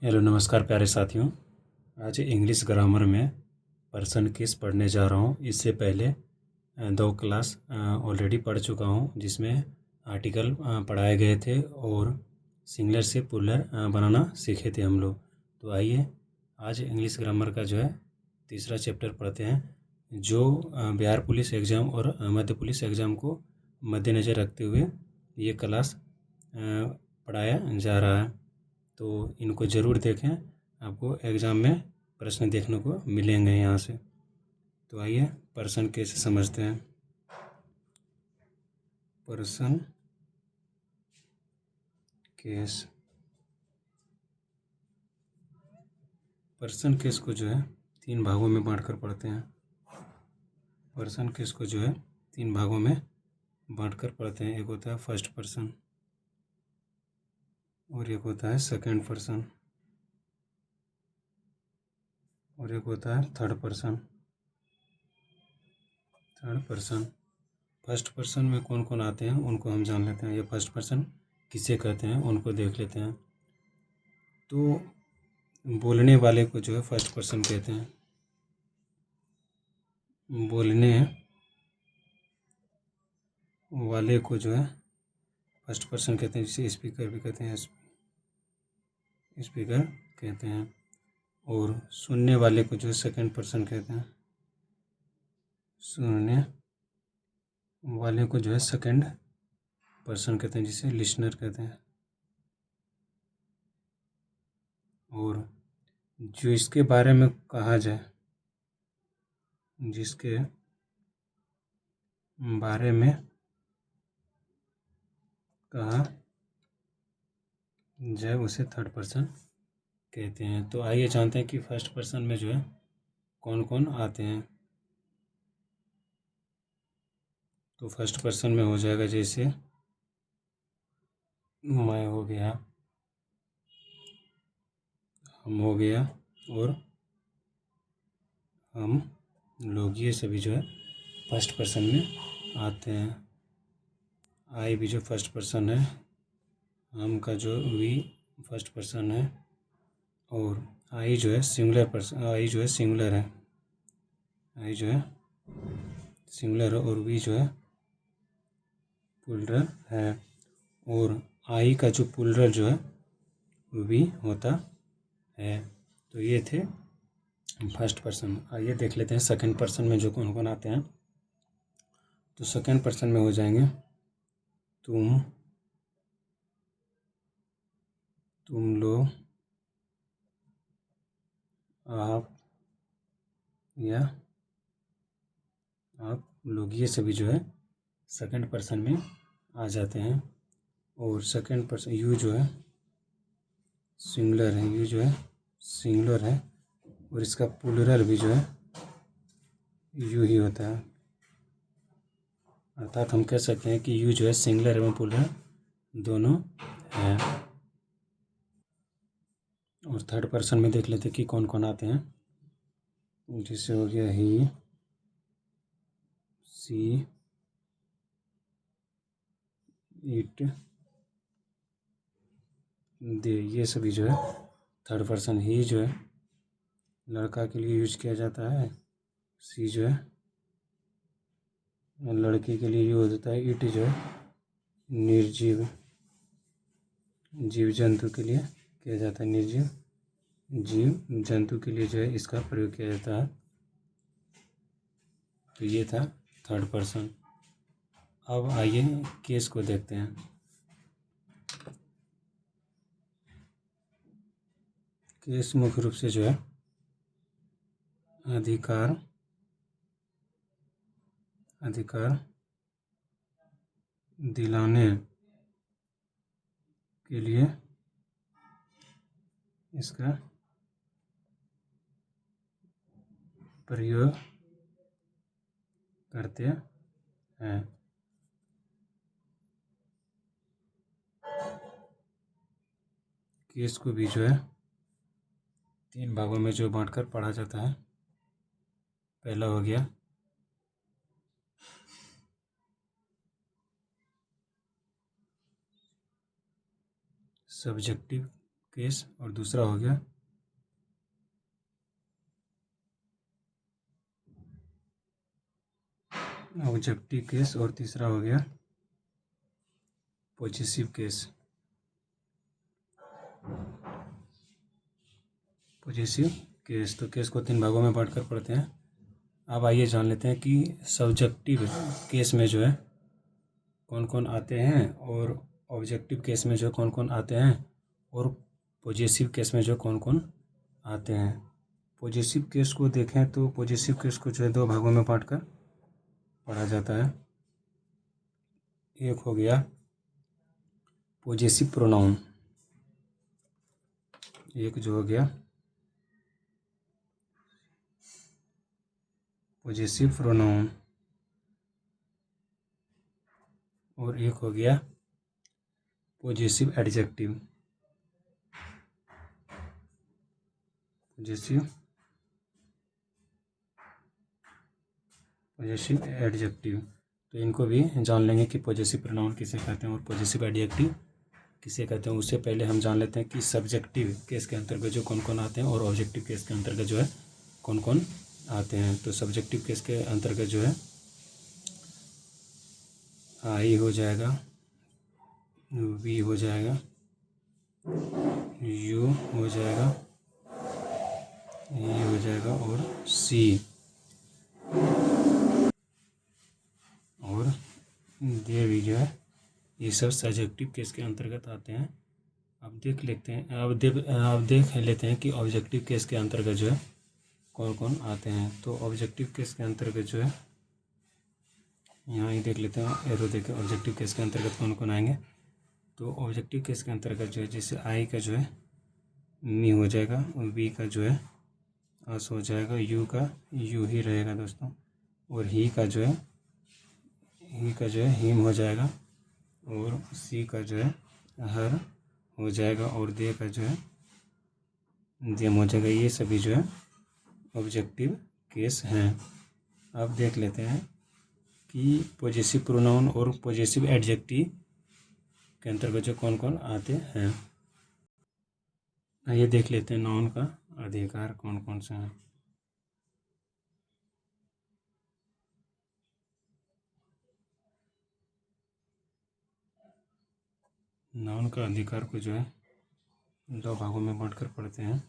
Hello नमस्कार प्यारे साथियों। आज इंग्लिश ग्रामर में पर्सन केस पढ़ने जा रहा हूँ। इससे पहले 2 क्लास ऑलरेडी पढ़ चुका हूँ, जिसमें आर्टिकल पढ़ाए गए थे और सिंगुलर से प्लूरल बनाना सीखे थे हम लोग। तो आइए आज इंग्लिश ग्रामर का जो है तीसरा चैप्टर पढ़ते हैं, जो बिहार पुलिस एग्ज़ाम और मध्य पुलिस एग्ज़ाम को मद्देनज़र रखते हुए ये क्लास पढ़ाया जा रहा है। तो इनको ज़रूर देखें, आपको एग्ज़ाम में प्रश्न देखने को मिलेंगे यहाँ से। तो आइए पर्सन कैसे समझते हैं। पर्सन केस, पर्सन केस को जो है 3 भागों में बांटकर पढ़ते हैं। पर्सन केस को जो है 3 भागों में बांटकर पढ़ते हैं। एक होता है फर्स्ट पर्सन और एक होता है सेकंड पर्सन और एक होता है थर्ड पर्सन। फर्स्ट पर्सन में कौन कौन आते हैं उनको हम जान लेते हैं। ये फर्स्ट पर्सन किसे कहते हैं उनको देख लेते हैं। तो बोलने वाले को जो है फर्स्ट पर्सन कहते हैं। बोलने वाले को जो है फर्स्ट पर्सन कहते हैं, जिसे स्पीकर भी कहते हैं, स्पीकर कहते हैं। और सुनने वाले को जो है सेकंड पर्सन कहते हैं। सुनने वाले को जो है सेकंड पर्सन कहते हैं, जिसे लिसनर कहते हैं। और जो इसके बारे में कहा जाए, जिसके बारे में कहा जाए उसे थर्ड पर्सन कहते हैं। तो आइए जानते हैं कि फर्स्ट पर्सन में जो है कौन कौन आते हैं। तो फर्स्ट पर्सन में हो जाएगा जैसे मैं हो गया, हम हो गया और हम लोग, ये सभी जो है फर्स्ट पर्सन में आते हैं। आई भी जो फर्स्ट पर्सन है, हम का जो वी फर्स्ट पर्सन है, और आई जो है सिंगुलर पर्सन, आई जो है सिंगुलर है, आई जो है सिंगुलर है, और वी जो है प्लूरल है। और आई का जो प्लूरल जो है वी होता है। तो ये थे फर्स्ट पर्सन। आइए देख लेते हैं सेकंड पर्सन में जो कौन कौन आते हैं। तो सेकंड पर्सन में हो जाएंगे तुम, तुम लोग, आप या आप लोग, ये सभी जो है सेकंड पर्सन में आ जाते हैं। और सेकंड पर्सन यू जो है सिंगुलर है, यू जो है सिंगुलर है, और इसका प्लूरल भी जो है यू ही होता है। अर्थात हम कह सकते हैं कि यू जो है सिंगुलर एवं प्लूरल दोनों है। और थर्ड पर्सन में देख लेते हैं कि कौन कौन आते हैं। जैसे हो गया ही, सी, इट, दे, ये सभी जो है थर्ड पर्सन। ही जो है लड़का के लिए यूज किया जाता है, सी जो है लड़की के लिए यूज होता है, इट जो है निर्जीव जीव जंतु के लिए किया जाता है, निर्जीव जीव जंतु के लिए जो है इसका प्रयोग किया जाता है। तो ये था थर्ड पर्सन। अब आइए केस को देखते हैं। केस मुख्य रूप से जो है अधिकार दिलाने के लिए इसका प्रयोग करते हैं। केस को भी जो है 3 भागों में जो बांटकर पढ़ा जाता है। पहला हो गया सब्जेक्टिव केस और दूसरा हो गया ऑब्जेक्टिव केस और तीसरा हो गया पॉजिटिव केस। पॉजिटिव केस, तो केस को 3 भागों में बांटकर पढ़ते हैं। अब आइए जान लेते हैं कि सब्जेक्टिव केस में जो है कौन कौन आते हैं और ऑब्जेक्टिव केस में जो कौन कौन आते हैं और पॉजिटिव केस में जो कौन कौन आते हैं। पॉजिटिव केस को देखें तो पॉजिटिव केस को जो है 2 भागों में बांटकर पढ़ा जाता है। एक हो गया पॉजिटिव प्रोनाउन, एक जो हो गया पॉजिटिव प्रोनाउन और एक हो गया पॉजिटिव एडजेक्टिव। पॉजिटिव एडजेक्टिव, तो इनको भी जान लेंगे कि पॉजिटिव प्रोनाउन किसे कहते हैं और पॉजिटिव एडजेक्टिव किसे कहते हैं। उससे पहले हम जान लेते हैं कि सब्जेक्टिव केस के अंतर्गत जो कौन कौन आते हैं और ऑब्जेक्टिव केस के अंतर्गत जो है कौन कौन आते हैं। तो सब्जेक्टिव केस के अंतर्गत जो है आई हो जाएगा, वी हो जाएगा, यू हो जाएगा, ई हो जाएगा और सी और दे भी जो है, ये सब सब्जेक्टिव केस के अंतर्गत आते हैं। अब देख लेते हैं, अब देख लेते हैं कि ऑब्जेक्टिव केस के अंतर्गत जो है कौन कौन आते हैं। तो ऑब्जेक्टिव केस के अंतर्गत जो है यहाँ ही देख लेते हैं, एरो देखें ऑब्जेक्टिव केस के अंतर्गत कौन कौन आएंगे। तो ऑब्जेक्टिव केस के अंतर्गत जो है जैसे आई का जो है मी हो जाएगा और वी का जो है अस हो जाएगा, यू का यू ही रहेगा दोस्तों, और ही का जो है हिम हो जाएगा, और सी का जो है हर हो जाएगा, और दे का जो है देम हो जाएगा। ये सभी जो है ऑब्जेक्टिव केस हैं। अब देख लेते हैं कि पॉजिटिव प्रोनाउन और पॉजिटिव एडजेक्टिव के अंतर्गत जो कौन कौन आते हैं। ये देख लेते हैं नाउन का अधिकार कौन कौन से हैं। नाउन का अधिकार को जो है 2 भागों में बांटकर पढ़ते हैं।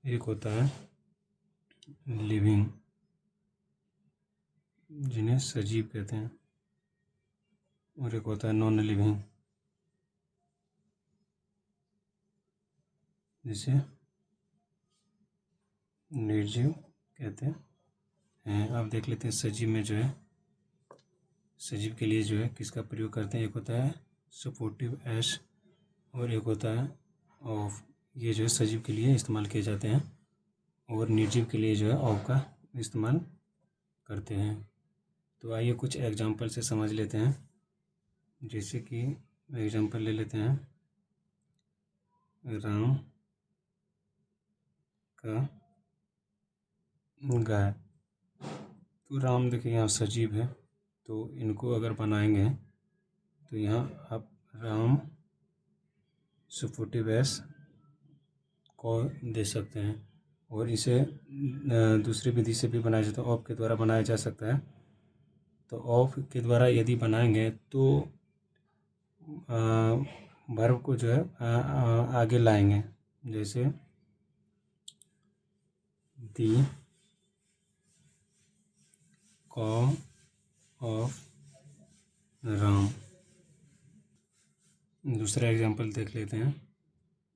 एक होता है लिविंग, जिन्हें सजीव कहते हैं, और एक होता है नॉन लिविंग, जिसे निर्जीव कहते हैं। अब देख लेते हैं सजीव में जो है, सजीव के लिए जो है किसका प्रयोग करते हैं। एक होता है सपोर्टिव एस और एक होता है ऑफ। ये जो है सजीव के लिए इस्तेमाल किए जाते हैं और निर्जीव के लिए जो है ऑफ का इस्तेमाल करते हैं। तो आइए कुछ एग्जाम्पल से समझ लेते हैं। जैसे कि एग्जाम्पल ले लेते हैं, राम का गाय। तो राम देखिए यहाँ सजीव है, तो इनको अगर बनाएंगे तो यहाँ आप राम सपोर्टिव एस को दे सकते हैं, और इसे दूसरी विधि से भी बनाया जाता है, ऑफ के द्वारा बनाया जा सकता है। तो ऑफ के द्वारा यदि बनाएंगे तो वर्ब को जो है आगे लाएंगे, जैसे दी कॉम ऑफ राम। दूसरा एग्जांपल देख लेते हैं।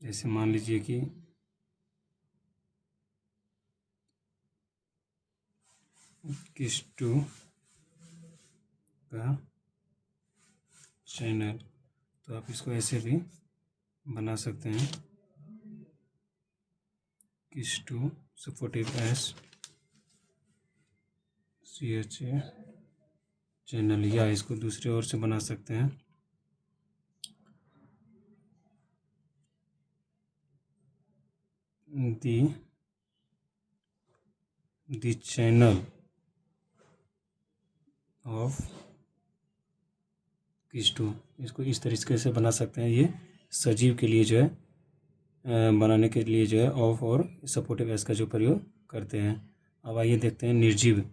जैसे मान लीजिए कि किस्टू का चैनल, तो आप इसको ऐसे भी बना सकते हैं, किस्टू supportive S C H A channel, या इसको दूसरे ओर से बना सकते हैं, दी चैनल ऑफ किस्टू। इसको इस तरीके से बना सकते हैं, ये सजीव के लिए जो है बनाने के लिए जो है ऑफ और सपोर्टिव एस का जो प्रयोग करते हैं। अब आइए देखते हैं निर्जीव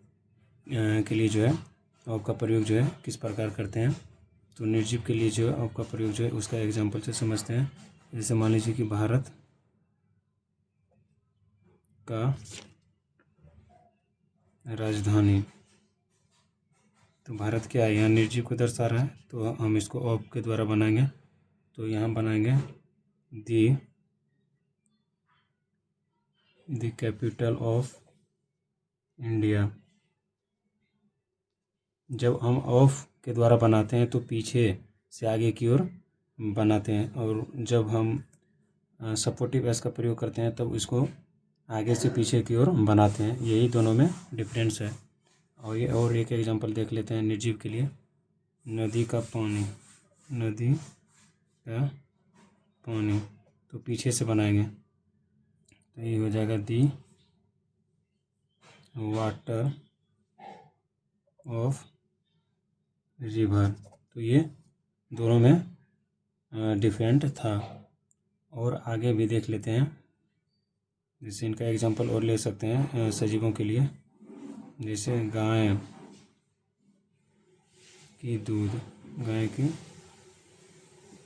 के लिए जो है ऑफ का प्रयोग जो है किस प्रकार करते हैं। तो निर्जीव के लिए जो है ऑफ का प्रयोग जो है उसका एग्जाम्पल से समझते हैं। जैसे मान लीजिए कि भारत का राजधानी, तो भारत क्या है, यहाँ निर्जीव को दर्शा रहा है, तो हम इसको ऑफ के द्वारा बनाएंगे। तो यहाँ बनाएंगे द कैपिटल ऑफ इंडिया। जब हम ऑफ के द्वारा बनाते हैं तो पीछे से आगे की ओर बनाते हैं, और जब हम सपोर्टिव एस का प्रयोग करते हैं तब इसको आगे से पीछे की ओर बनाते हैं। यही दोनों में डिफरेंस है। और एक एग्जांपल देख लेते हैं निर्जीव के लिए। नदी का पानी, नदी का पानी, तो पीछे से बनाएंगे तो ये हो जाएगा दी वाटर ऑफ रिवर। तो ये दोनों में डिफरेंट था। और आगे भी देख लेते हैं, जैसे इनका एग्जांपल और ले सकते हैं सजीवों के लिए। जैसे गाय की दूध, गाय की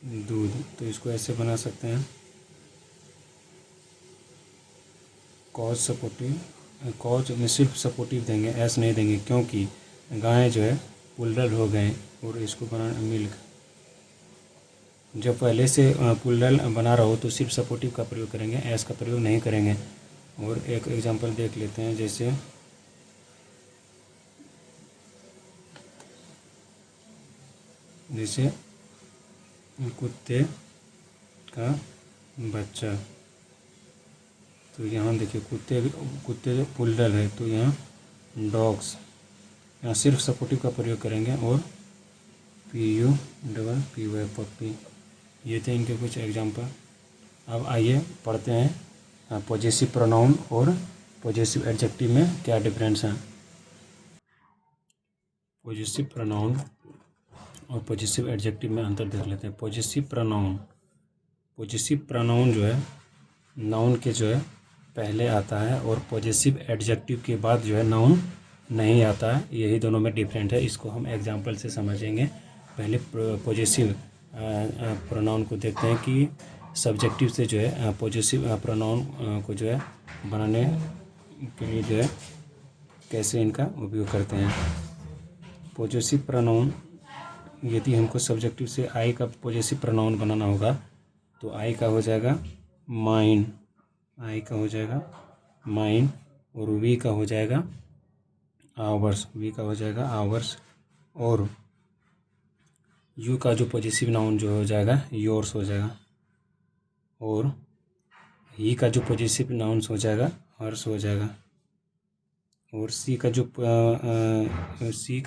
दूध, तो इसको ऐसे बना सकते हैं कॉज सपोर्टिव, कॉज में सिर्फ सपोर्टिव देंगे, एस नहीं देंगे, क्योंकि गाय जो है पुल्डल हो गए और इसको बनाना मिल्क। जब पहले से पुल्डल बना रहा हो तो सिर्फ सपोर्टिव का प्रयोग करेंगे, एस का प्रयोग नहीं करेंगे। और एक एग्जांपल देख लेते हैं, जैसे कुत्ते का बच्चा। तो यहाँ देखिए कुत्ते पुल्डल है, तो यहाँ डॉग्स, यहाँ सिर्फ सपोर्टिव का प्रयोग करेंगे। और PUPPY पप्पी। ये थे इनके कुछ एग्जांपल। अब आइए पढ़ते हैं पॉजेसिव प्रोनाउन और पॉजेसिव एडजेक्टिव में क्या डिफरेंस है। पॉजेसिव प्रोनाउन और पॉजेसिव एडजेक्टिव में अंतर देख लेते हैं। पॉजेसिव प्रोनाउन जो है नाउन के जो है पहले आता है, और पॉजेसिव एडजेक्टिव के बाद जो है नाउन नहीं आता है। यही दोनों में डिफरेंट है। इसको हम एग्जांपल से समझेंगे। पहले पॉजेसिव प्रोनाउन को देखते हैं कि सब्जेक्टिव से जो है पॉजेसिव प्रोनाउन को जो है बनाने के लिए जो है कैसे इनका उपयोग करते हैं। पॉजेसिव प्रोनाउन, यदि हमको सब्जेक्टिव से आई का पॉजेसिव प्रोनाउन बनाना होगा तो आई का हो जाएगा माइन, आई का हो जाएगा माइन, और वी का हो जाएगा आवर्स, वी का हो जाएगा आवर्स, और यू का जो पॉजेसिव नाउन जो हो जाएगा योर्स हो जाएगा, और ही का जो पॉजेसिव नाउन्स हो जाएगा हर्ष हो जाएगा, और सी का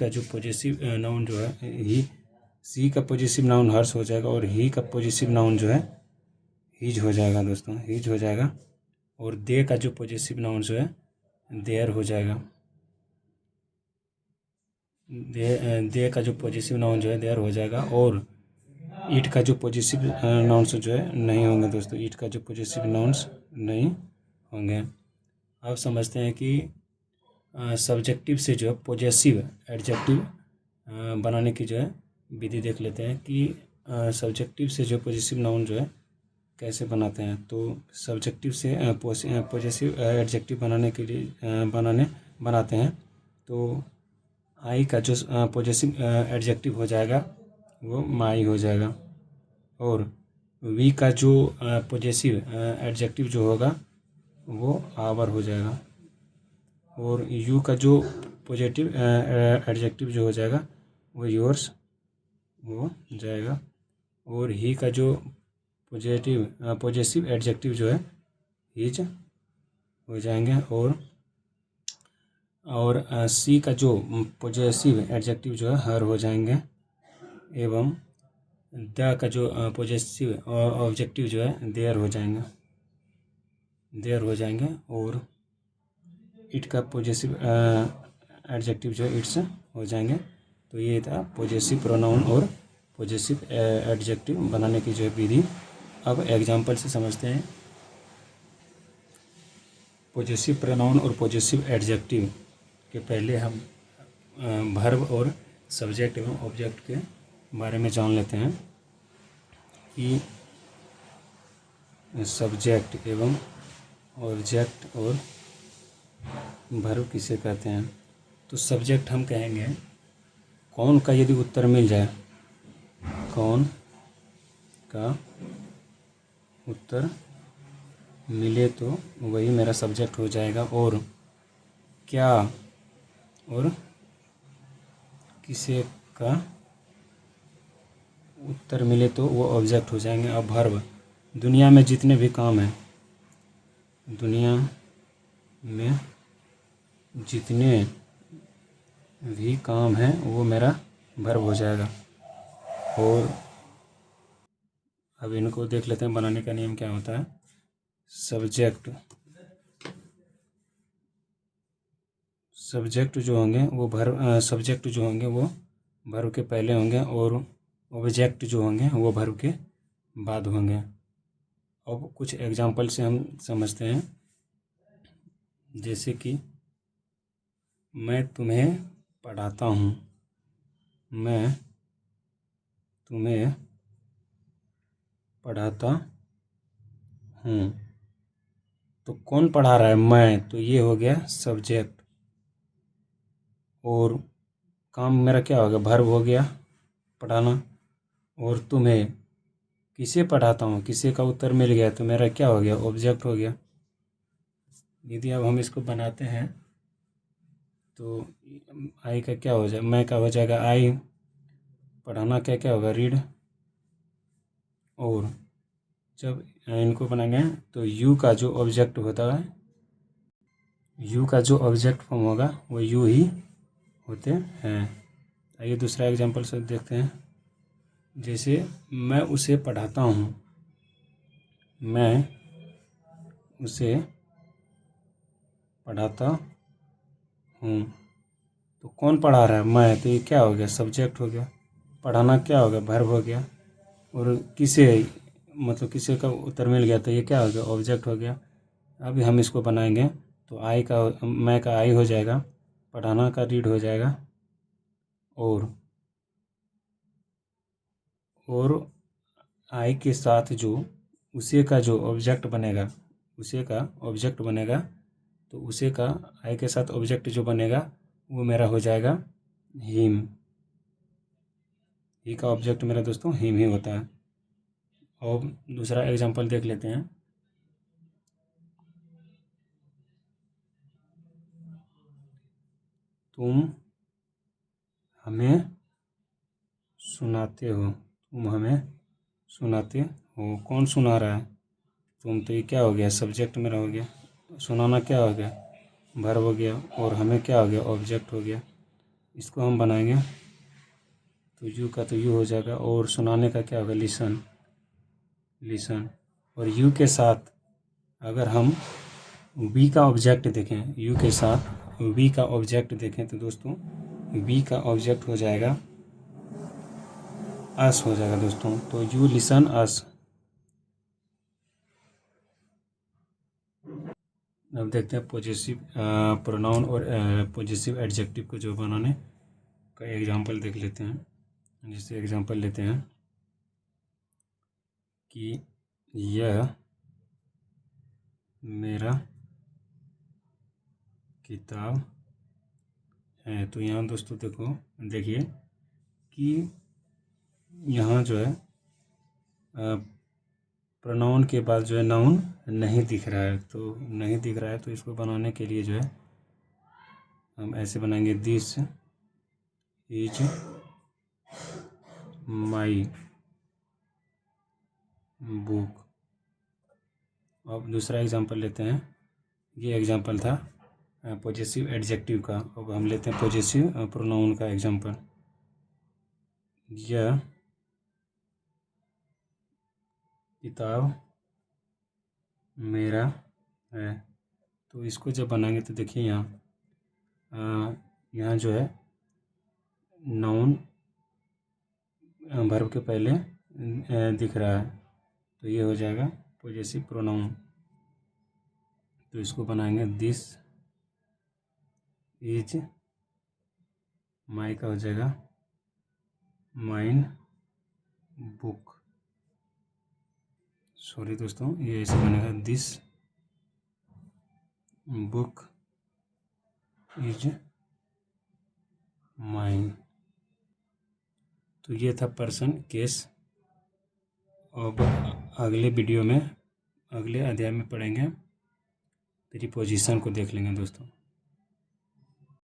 जो पॉजेसिव नाउन जो है ही, सी का पॉजेसिव नाउन हर्ष हो जाएगा, और ही का पॉजेसिव नाउन जो है हिज हो जाएगा दोस्तों, हिज हो जाएगा। और दे का जो पॉजेसिव नाउन जो है देयर हो जाएगा, दे का जो पॉजेसिव नाउन जो है देयर हो जाएगा। और ईट का जो पॉजेसिव नाउन्स जो है नहीं होंगे दोस्तों, ईट का जो पॉजेसिव नाउन्स नहीं होंगे। अब समझते हैं कि सब्जेक्टिव से जो है पॉजेसिव एडजेक्टिव बनाने की जो है विधि देख लेते हैं कि सब्जेक्टिव से जो पॉजेसिव नाउन जो है कैसे बनाते हैं। तो सब्जेक्टिव से पॉजेसिव एडजेक्टिव बनाने के लिए बनाते हैं तो आई का जो पॉजेसिव एडजेक्टिव हो जाएगा वो माई हो जाएगा, और वी का जो पॉजेसिव एडजेक्टिव जो होगा वो आवर हो जाएगा, और यू का जो पॉजिटिव एडजेक्टिव जो हो जाएगा वो योर्स हो जाएगा, और ही का जो पॉजेसिव एडजेक्टिव जो है हिज हो जाएंगे, और सी का जो पॉजेसिव एडजेक्टिव जो है हर हो जाएंगे, एवं द का जो पॉजेसिव ऑब्जेक्टिव जो है देयर हो जाएंगे, और इट का पॉजेसिव एडजेक्टिव जो है इट्स हो जाएंगे। तो ये था पॉजेसिव प्रोनाउन और पॉजेसिव एडजेक्टिव बनाने की जो है विधि। अब एग्जाम्पल से समझते हैं। पॉजेसिव प्रोनाउन और पॉजेसिव एडजेक्टिव के पहले हम वर्ब और सब्जेक्ट एवं ऑब्जेक्ट के बारे में जान लेते हैं कि सब्जेक्ट एवं ऑब्जेक्ट और वर्ब किसे कहते हैं। तो सब्जेक्ट हम कहेंगे कौन का यदि उत्तर मिल जाए, कौन का उत्तर मिले तो वही मेरा सब्जेक्ट हो जाएगा, और क्या और किसे का उत्तर मिले तो वो ऑब्जेक्ट हो जाएंगे। अब वर्ब, दुनिया में जितने भी काम हैं, दुनिया में जितने भी काम हैं वो मेरा वर्ब हो जाएगा। और अब इनको देख लेते हैं बनाने का नियम क्या होता है। सब्जेक्ट जो होंगे वो सब्जेक्ट जो होंगे वो वर्ब के पहले होंगे, और ऑब्जेक्ट जो होंगे वो वर्ब के बाद होंगे। अब कुछ एग्जांपल से हम समझते हैं, जैसे कि मैं तुम्हें पढ़ाता हूँ, मैं तुम्हें पढ़ाता हूँ। तो कौन पढ़ा रहा है, मैं, तो ये हो गया सब्जेक्ट। और काम मेरा क्या हो गया, वर्ब हो गया पढ़ाना। और तुम्हें किसे पढ़ाता हूँ, किसे का उत्तर मिल गया तो मेरा क्या हो गया, ऑब्जेक्ट हो गया। यदि अब हम इसको बनाते हैं तो आई का क्या हो जाए, मैं का हो जाएगा आई, पढ़ाना क्या क्या होगा, रीड। और जब इनको बनाएंगे तो यू का जो ऑब्जेक्ट होता है, यू का जो ऑब्जेक्ट फॉर्म होगा वो यू ही होते हैं। आइए दूसरा एग्जांपल से देखते हैं। जैसे मैं उसे पढ़ाता हूँ, मैं उसे पढ़ाता हूँ। तो कौन पढ़ा रहा है, मैं, तो ये क्या हो गया, सब्जेक्ट हो गया। पढ़ाना क्या हो गया, वर्ब हो गया। और किसे, मतलब किसे का उत्तर मिल गया तो ये क्या हो गया, ऑब्जेक्ट हो गया। अभी हम इसको बनाएंगे तो आई का, मैं का आई हो जाएगा, पढ़ाना का रीड हो जाएगा। और आई के साथ जो उसे का जो ऑब्जेक्ट बनेगा, उसे का ऑब्जेक्ट बनेगा, तो उसे का आई के साथ ऑब्जेक्ट जो बनेगा वो मेरा हो जाएगा हिम। ही का ऑब्जेक्ट मेरा दोस्तों हिम ही होता है। और दूसरा एग्जांपल देख लेते हैं। तुम हमें सुनाते हो, तुम हमें सुनाते हो। कौन सुना रहा है, तुम, तो ये क्या हो गया, सब्जेक्ट मेरा हो गया। सुनाना क्या हो गया, वर्ब हो गया। और हमें क्या हो गया, ऑब्जेक्ट हो गया। इसको हम बनाएंगे तो यू का तो यू हो जाएगा, और सुनाने का क्या होगा, लिसन, लिसन। और यू के साथ अगर हम वी का ऑब्जेक्ट देखें, यू के साथ वी का ऑब्जेक्ट देखें तो दोस्तों वी का ऑब्जेक्ट हो जाएगा अस हो जाएगा दोस्तों। तो यू लिसन अस। अब देखते हैं पॉजिटिव प्रोनाउन और पॉजिटिव एडजेक्टिव को जो बनाने का एग्जांपल देख लेते हैं। जैसे एग्जांपल लेते हैं कि यह मेरा किताब है। तो यहाँ दोस्तों देखो, देखिए कि यहाँ जो है प्रोनाउन के बाद जो है नाउन नहीं दिख रहा है। तो नहीं दिख रहा है तो इसको बनाने के लिए जो है हम ऐसे बनाएंगे, दिस इज माई बुक। अब दूसरा एग्जांपल लेते हैं। ये एग्जांपल था पॉजिटिव एडजेक्टिव का। अब हम लेते हैं पॉजिटिव प्रोनाउन का एग्जांपल। यह किताब मेरा है। तो इसको जब बनाएंगे तो देखिए यहाँ जो है नाउन वर्ब के पहले दिख रहा है। तो ये हो जाएगा पॉजेसिव प्रोनाउन। तो इसको बनाएंगे दिस इज माई का हो जाएगा माइन बुक। सॉरी दोस्तों, ये ऐसे बनेगा दिस बुक इज माइन। तो ये था पर्सन केस। अब अगले वीडियो में, अगले अध्याय में पढ़ेंगे प्रीपोजिशन को, देख लेंगे दोस्तों।